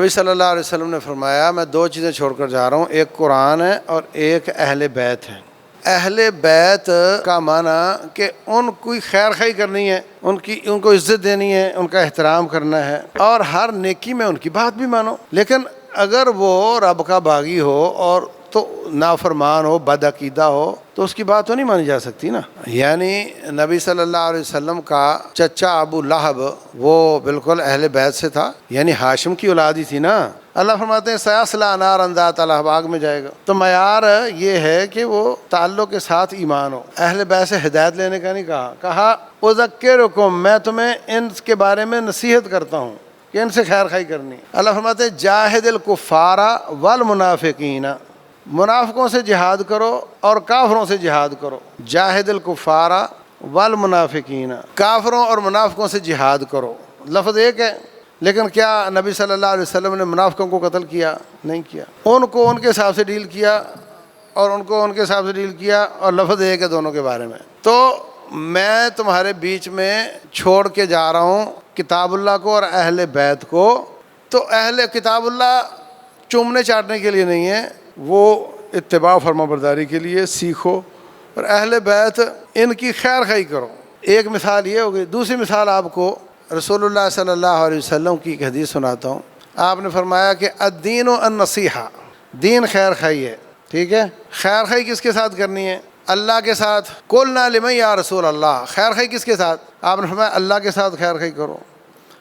نبی صلی اللہ علیہ وسلم نے فرمایا میں دو چیزیں چھوڑ کر جا رہا ہوں، ایک قرآن ہے اور ایک اہل بیت ہے۔ اہل بیت کا معنی کہ ان کی خیر خواہی کرنی ہے، ان کو عزت دینی ہے، ان کا احترام کرنا ہے، اور ہر نیکی میں ان کی بات بھی مانو۔ لیکن اگر وہ رب کا باغی ہو اور تو نافرمان ہو، بد عقیدہ ہو، تو اس کی بات تو نہیں مانی جا سکتی نا۔ یعنی نبی صلی اللہ علیہ وسلم کا چچا ابو لہب وہ بالکل اہل بیت سے تھا، یعنی ہاشم کی اولاد ہی تھی نا۔ اللہ فرماتے ہیں سیصلی نارا ذات لہب، آگ میں جائے گا۔ تو معیار یہ ہے کہ وہ تعلق کے ساتھ ایمان ہو۔ اہل بیت سے ہدایت لینے کا نہیں کہا اذکرکم، میں تمہیں ان کے بارے میں نصیحت کرتا ہوں کہ ان سے خیر خواہی کرنی۔ اللہ فرماتے ہیں جاہد الکفار والمنافقین، منافقوں سے جہاد کرو اور کافروں سے جہاد کرو۔ جاہد الکفار والمنافقین، کافروں اور منافقوں سے جہاد کرو۔ لفظ ایک ہے، لیکن کیا نبی صلی اللہ علیہ وسلم نے منافقوں کو قتل کیا؟ نہیں کیا۔ ان کو ان کے حساب سے ڈیل کیا اور ان کو ان کے حساب سے ڈیل کیا، اور لفظ ایک ہے دونوں کے بارے میں۔ تو میں تمہارے بیچ میں چھوڑ کے جا رہا ہوں کتاب اللہ کو اور اہل بیت کو۔ تو اہل کتاب اللہ چومنے چاٹنے کے لیے نہیں ہے، وہ اتباع فرما برداری کے لیے سیکھو، اور اہل بیت ان کی خیر خواہی کرو۔ ایک مثال یہ ہوگی۔ دوسری مثال آپ کو رسول اللہ صلی اللہ علیہ وسلم کی ایک حدیث سناتا ہوں۔ آپ نے فرمایا کہ الدین النصیحہ، دین خیر خواہی ہے، ٹھیک ہے؟ خیر خواہی کس کے ساتھ کرنی ہے؟ اللہ کے ساتھ۔ قلنا لمن یا رسول اللہ، خیر خواہی کس کے ساتھ؟ آپ نے فرمایا اللہ کے ساتھ خیر خواہی کرو،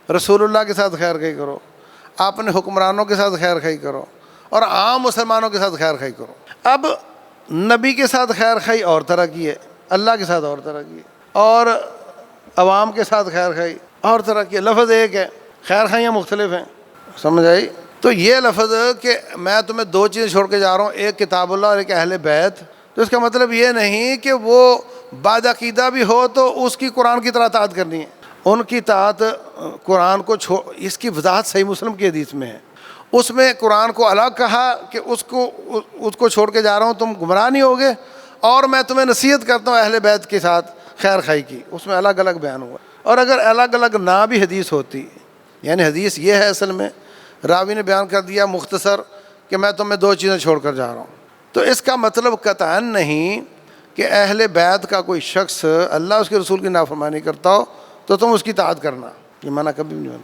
رسول اللہ کے ساتھ خیر خواہی کرو، اپنے حکمرانوں کے ساتھ خیر خواہی کرو، اور عام مسلمانوں کے ساتھ خیر خواہی کرو۔ اب نبی کے ساتھ خیر خواہی اور طرح کی ہے، اللہ کے ساتھ اور طرح کی ہے، اور عوام کے ساتھ خیر خواہی اور طرح کی ہے۔ لفظ ایک ہے، خیر خواہیاں مختلف ہیں، سمجھ آئی؟ تو یہ لفظ کہ میں تمہیں دو چیزیں چھوڑ کے جا رہا ہوں، ایک کتاب اللہ اور ایک اہل بیت، تو اس کا مطلب یہ نہیں کہ وہ بد عقیدہ بھی ہو تو اس کی قرآن کی طرح اطاعت کرنی ہے۔ ان کی اطاعت قرآن کو اس کی وضاحت صحیح مسلم کی حدیث میں ہے۔ اس میں قرآن کو الگ کہا کہ اس کو چھوڑ کے جا رہا ہوں، تم گمراہ نہیں ہوگے، اور میں تمہیں نصیحت کرتا ہوں اہل بیت کے ساتھ خیر خواہی کی، اس میں الگ الگ بیان ہوا۔ اور اگر الگ الگ نہ بھی حدیث ہوتی، یعنی حدیث یہ ہے اصل میں راوی نے بیان کر دیا مختصر کہ میں تمہیں دو چیزیں چھوڑ کر جا رہا ہوں، تو اس کا مطلب قطعاً نہیں کہ اہل بیت کا کوئی شخص اللہ اس کے رسول کی نافرمانی کرتا ہو تو تم اس کی اطاعت کرنا، یہ معنی کبھی بھی نہیں بنتا۔